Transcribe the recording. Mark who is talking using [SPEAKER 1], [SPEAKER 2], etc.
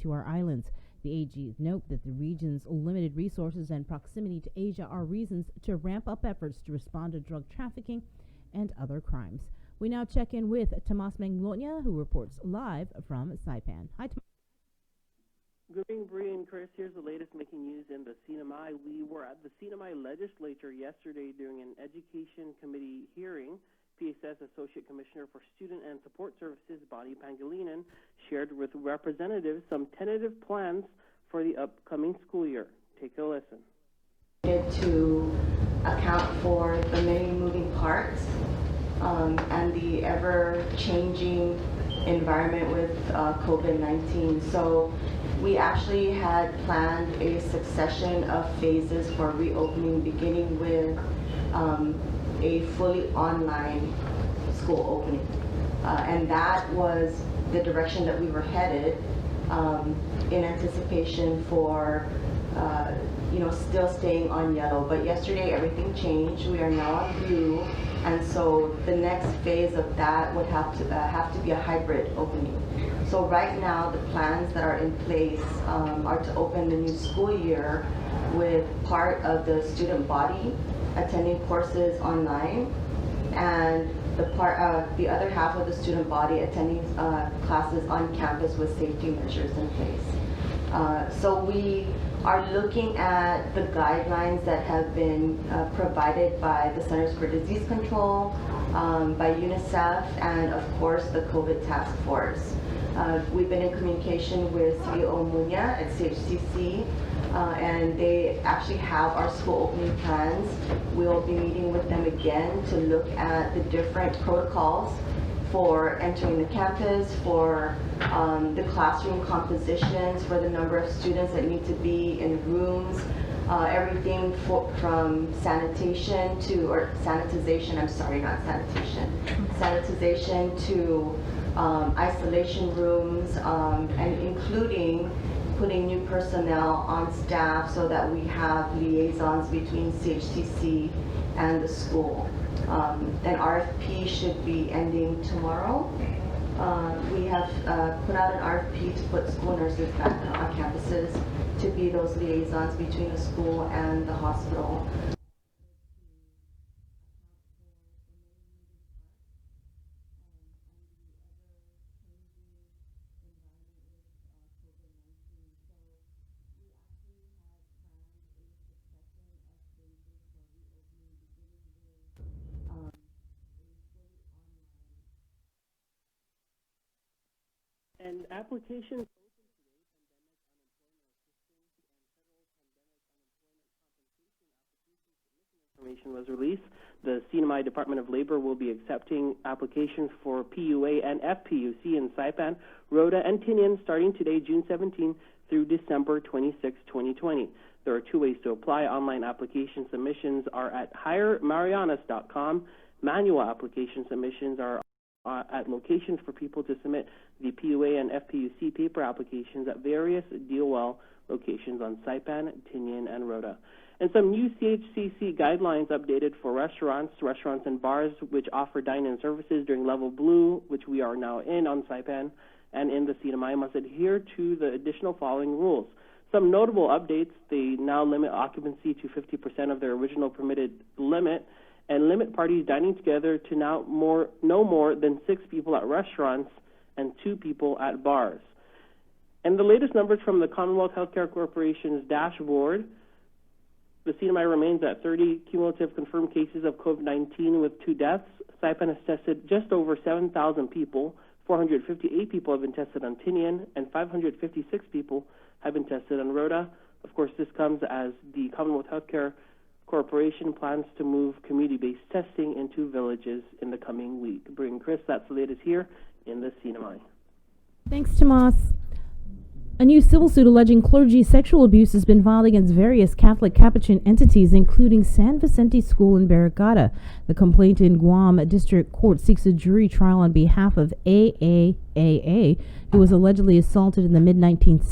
[SPEAKER 1] to our islands. The AGs note that the region's limited resources and proximity to Asia are reasons to ramp up efforts to respond to drug trafficking and other crimes. We now check in with Tomas Manglona, who reports live from Saipan. Hi, Tomas.
[SPEAKER 2] Good evening, Bree and Chris. Here's the latest making news in the CNMI. We were at the CNMI legislature yesterday during an education committee hearing. PSS Associate Commissioner for Student and Support Services, Bonnie Pangilinan, shared with representatives some tentative plans for the upcoming school year. Take a listen.
[SPEAKER 3] To account for the many moving parts and the ever-changing environment with COVID-19. So we actually had planned a succession of phases for reopening, beginning with a fully online school opening. And that was the direction that we were headed in anticipation for still staying on yellow. But yesterday everything changed. We are now on blue, and so the next phase of that would have to be a hybrid opening. So right now the plans that are in place are to open the new school year with part of the student body attending courses online, and the other half of the student body attending classes on campus with safety measures in place. So we are looking at the guidelines that have been provided by the Centers for Disease Control, by UNICEF, and of course the COVID Task Force. We've been in communication with CEO Munya at CHCC, and they actually have our school opening plans. We'll be meeting with them again to look at the different protocols for entering the campus, for the classroom compositions, for the number of students that need to be in rooms, everything from sanitization to isolation rooms, and including putting new personnel on staff so that we have liaisons between CHCC and the school. An RFP should be ending tomorrow. We have put out an RFP to put school nurses back on campuses to be those liaisons between the school and the hospital.
[SPEAKER 2] And applications information was released. The CNMI Department of Labor will be accepting applications for PUA and FPUC in Saipan, Rhoda, and Tinian starting today, June 17, through December 26, 2020. There are two ways to apply. Online application submissions are at hiremarianas.com. Manual application submissions are at locations for people to submit the PUA and FPUC paper applications at various DOL locations on Saipan, Tinian, and Rhoda. And some new CHCC guidelines updated for restaurants and bars which offer dine-in services during level blue, which we are now in on Saipan, and in the CNMI must adhere to the additional following rules. Some notable updates: they now limit occupancy to 50% of their original permitted limit, and limit parties dining together to now no more than 6 people at restaurants and 2 people at bars. And the latest numbers from the Commonwealth Healthcare Corporation's dashboard: the CNMI remains at 30 cumulative confirmed cases of COVID-19 with 2 deaths. Saipan has tested just over 7,000 people. 458 people have been tested on Tinian, and 556 people have been tested on Rhoda. Of course, this comes as the Commonwealth Healthcare Corporation plans to move community-based testing into villages in the coming week. Bring Chris, that's the latest here in the CNMI.
[SPEAKER 1] Thanks, Tomas. A new civil suit alleging clergy sexual abuse has been filed against various Catholic Capuchin entities, including San Vicente School in Barricada. The complaint in Guam District Court seeks a jury trial on behalf of AAAA, who was allegedly assaulted in the mid-1960s.